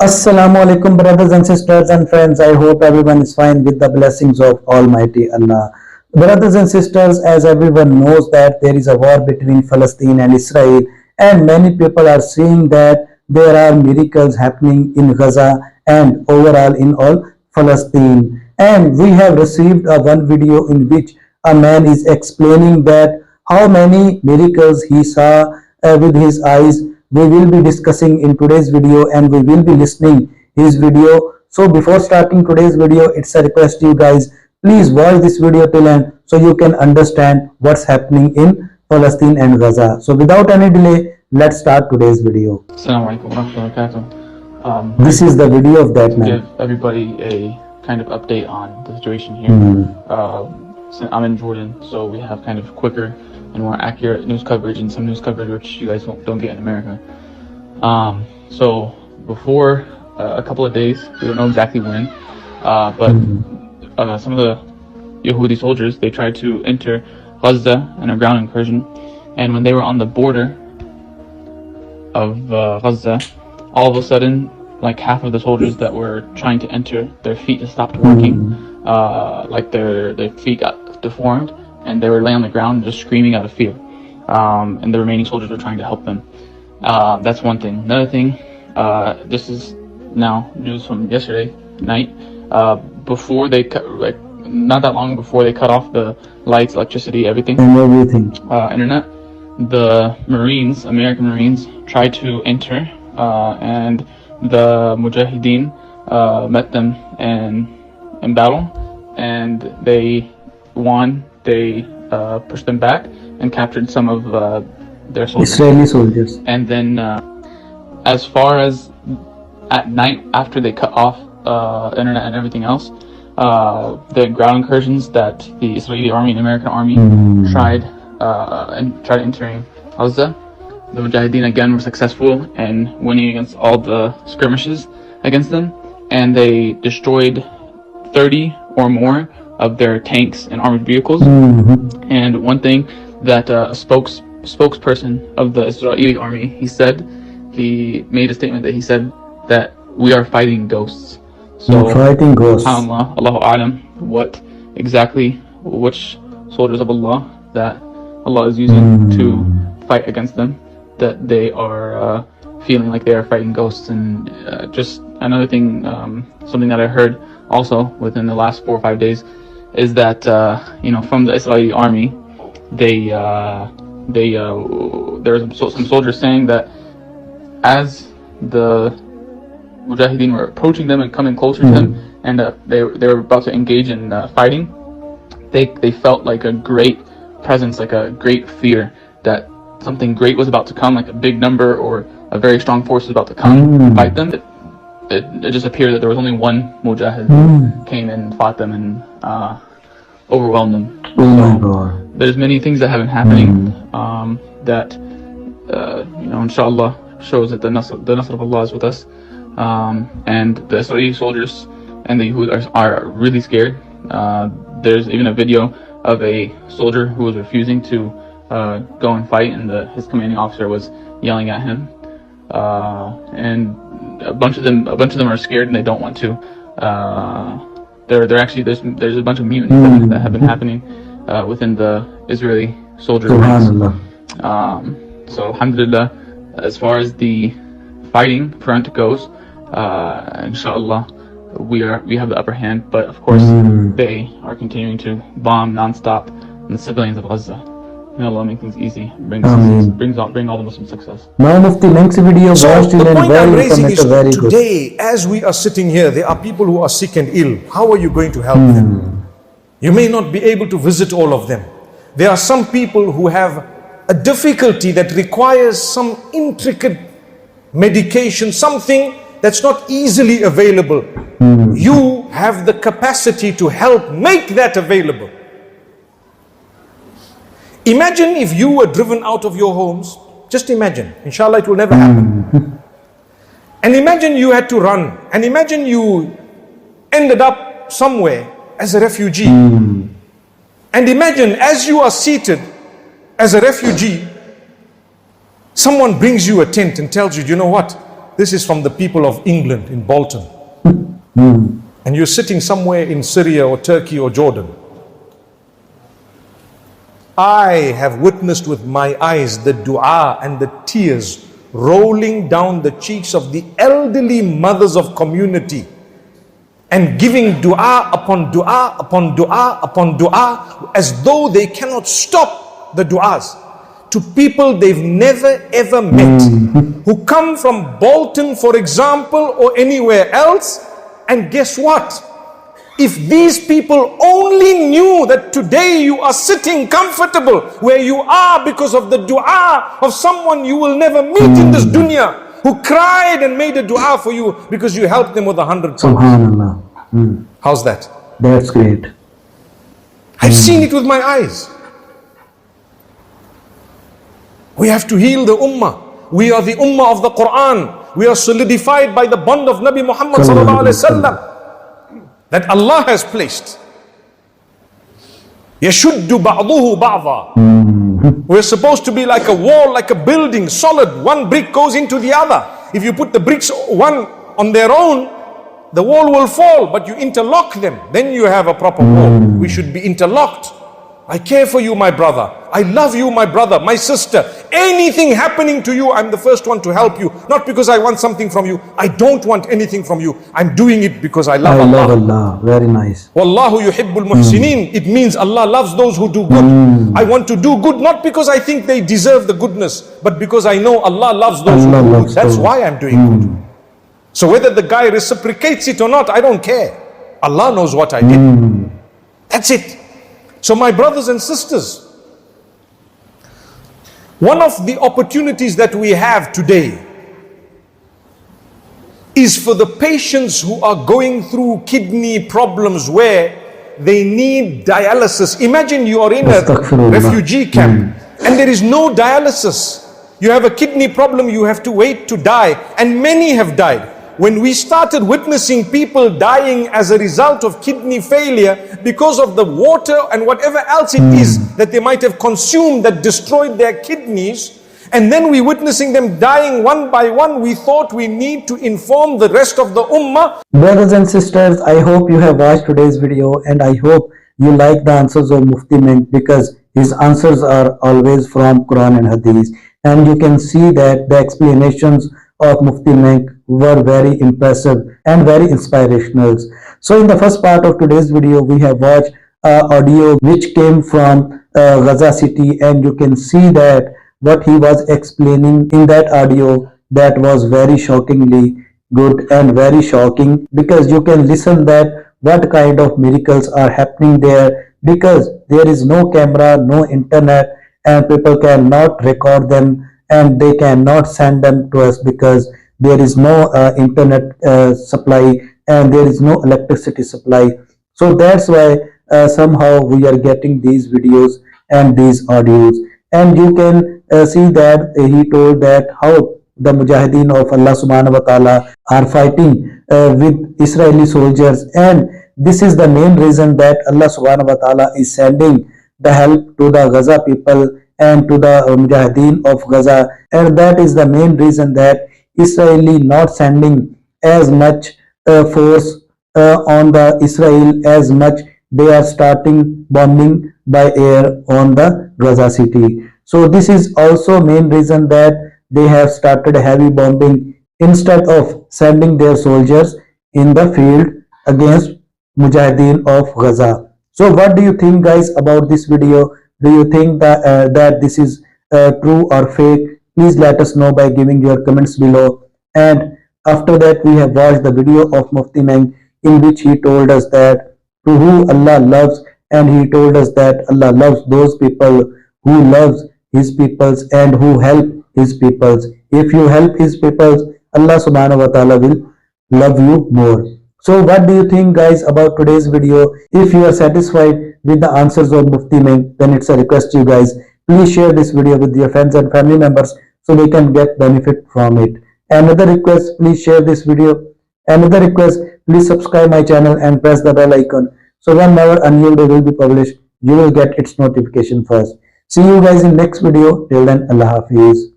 Assalamu alaikum, brothers and sisters and friends. I hope everyone is fine with the blessings of Almighty Allah. Brothers and sisters, as everyone knows that there is a war between Palestine and Israel, and many people are seeing that there are miracles happening in Gaza and overall in all Palestine. And we have received one video in which a man is explaining that how many miracles he saw with his eyes. We will be discussing in today's video and we will be listening his video. So before starting today's video, it's a request to you guys, please watch this video till end so you can understand what's happening in Palestine and Gaza. So without any delay, let's start today's video. Assalamu alaikum warahmatullahi wabarakatuh. This is the video of that man. Give everybody a kind of update on the situation here. I'm in Jordan, so we have kind of quicker and more accurate news coverage and some news coverage which you guys don't get in America. So before a couple of days, we don't know exactly when, but some of the Yehudi soldiers, they tried to enter Gaza in a ground incursion, and when they were on the border of Gaza, all of a sudden, like half of the soldiers that were trying to enter, their feet just stopped working, like their feet got deformed, and they were laying on the ground just screaming out of fear, and the remaining soldiers were trying to help them. That's one thing. Another thing, this is now news from yesterday night, before they cut, not that long before they cut off the lights, electricity, everything, internet, the Marines, American Marines, tried to enter, and the Mujahideen met them in battle, and they won. They pushed them back and captured some of their soldiers. Israeli soldiers. And then as far as at night, after they cut off internet and everything else, the ground incursions that the Israeli army and American army tried entering Gaza, the Mujahideen again were successful in winning against all the skirmishes against them, and they destroyed 30 or more of their tanks and armored vehicles. And one thing that a spokesperson of the Israeli army, he made a statement that he said that we are fighting ghosts. So fighting ghosts. SubhanAllah, Allahu A'lam, which soldiers of Allah that Allah is using to fight against them, that they are feeling like they are fighting ghosts. And just another thing, something that I heard also within the last 4 or 5 days, is that from the Israeli army, there's some soldiers saying that as the Mujahideen were approaching them and coming closer to them, and they were about to engage in fighting, they felt like a great presence, like a great fear that something great was about to come, like a big number or a very strong force was about to come and fight them. It just appeared that there was only one Mujahid who came and fought them and overwhelmed them. Oh my God. There's many things that have been happening that inshallah shows that the Nasr of Allah is with us, and the Israeli soldiers and the Yehud are really scared. There's even a video of a soldier who was refusing to go and fight, and his commanding officer was yelling at him, and a bunch of them are scared and they don't want to. They're actually there's a bunch of mutinies that have been happening within the Israeli soldier ranks. So alhamdulillah, as far as the fighting front goes, inshallah we have the upper hand, but of course they are continuing to bomb non-stop the civilians of Gaza. May Allah make things easy, bring all the Muslim success. Now Mufti Menk's video watched the point I'm raising is very good. Today, as we are sitting here, there are people who are sick and ill. How are you going to help them? You may not be able to visit all of them. There are some people who have a difficulty that requires some intricate medication, something that's not easily available. You have the capacity to help make that available. Imagine if you were driven out of your homes. Just imagine. Inshallah, it will never happen. And imagine you had to run. And imagine you ended up somewhere as a refugee. And imagine as you are seated as a refugee, someone brings you a tent and tells you, you know what? This is from the people of England in Bolton. And you're sitting somewhere in Syria or Turkey or Jordan. I have witnessed with my eyes the dua and the tears rolling down the cheeks of the elderly mothers of community, and giving dua upon dua upon dua upon dua, as though they cannot stop the duas, to people they've never ever met, who come from Bolton, for example, or anywhere else. And guess what? If these people only knew that today you are sitting comfortable where you are because of the dua of someone you will never meet in this dunya, who cried and made a dua for you because you helped them with 100 pounds. Subhanallah. How's that? That's great. I've seen it with my eyes. We have to heal the ummah. We are the ummah of the Quran. We are solidified by the bond of Nabi Muhammad sallallahu alaihi wasallam that Allah has placed. Yashuddu ba'duhu ba'dha. We're supposed to be like a wall, like a building, solid. One brick goes into the other. If you put the bricks one on their own, the wall will fall, but you interlock them. Then you have a proper wall. We should be interlocked. I care for you, my brother. I love you, my brother, my sister. Anything happening to you, I'm the first one to help you. Not because I want something from you. I don't want anything from you. I'm doing it because I love Allah. I love Allah. Very nice. Wallahu yuhibbul muhsinin. It means Allah loves those who do good. I want to do good not because I think they deserve the goodness, but because I know Allah loves those who do good. That's why I'm doing good. So whether the guy reciprocates it or not, I don't care. Allah knows what I did. That's it. So my brothers and sisters, one of the opportunities that we have today is for the patients who are going through kidney problems where they need dialysis. Imagine you are in a refugee camp and there is no dialysis. You have a kidney problem, you have to wait to die, and many have died. When we started witnessing people dying as a result of kidney failure because of the water and whatever else it is that they might have consumed that destroyed their kidneys, and then we witnessing them dying one by one, we thought we need to inform the rest of the ummah. Brothers and sisters, I hope you have watched today's video, and I hope you like the answers of Mufti Menk, because his answers are always from Quran and Hadith, and you can see that the explanations of Mufti Menk were very impressive and very inspirational. So in the first part of today's video, we have watched audio which came from Gaza city, and you can see that what he was explaining in that audio, that was very shockingly good and very shocking, because you can listen that what kind of miracles are happening there, because there is no camera, no internet, and people cannot record them and they cannot send them to us because there is no internet supply and there is no electricity supply. So that's why somehow we are getting these videos and these audios, and you can see that he told that how the mujahideen of Allah subhanahu wa ta'ala are fighting with Israeli soldiers, and this is the main reason that Allah subhanahu wa ta'ala is sending the help to the Gaza people and to the mujahideen of Gaza, and that is the main reason that Israeli not sending as much force on the Israel as much they are starting bombing by air on the Gaza city. So this is also main reason that they have started heavy bombing instead of sending their soldiers in the field against mujahideen of Gaza. So what do you think, guys, about this video? Do you think that that this is true or fake? Please let us know by giving your comments below. And after that, we have watched the video of Mufti Menk in which he told us that to who Allah loves, and he told us that Allah loves those people who loves his peoples and who help his peoples. If you help his peoples, Allah subhanahu wa ta'ala will love you more. So what do you think, guys, about today's video? If you are satisfied with the answers of Mufti Menk, then it's a request to you guys, please share this video with your friends and family members so they can get benefit from it. Another request, please share this video. Another request, please subscribe my channel and press the bell icon, so whenever a new video will be published, you will get its notification first. See you guys in next video. Till then, Allah Hafiz.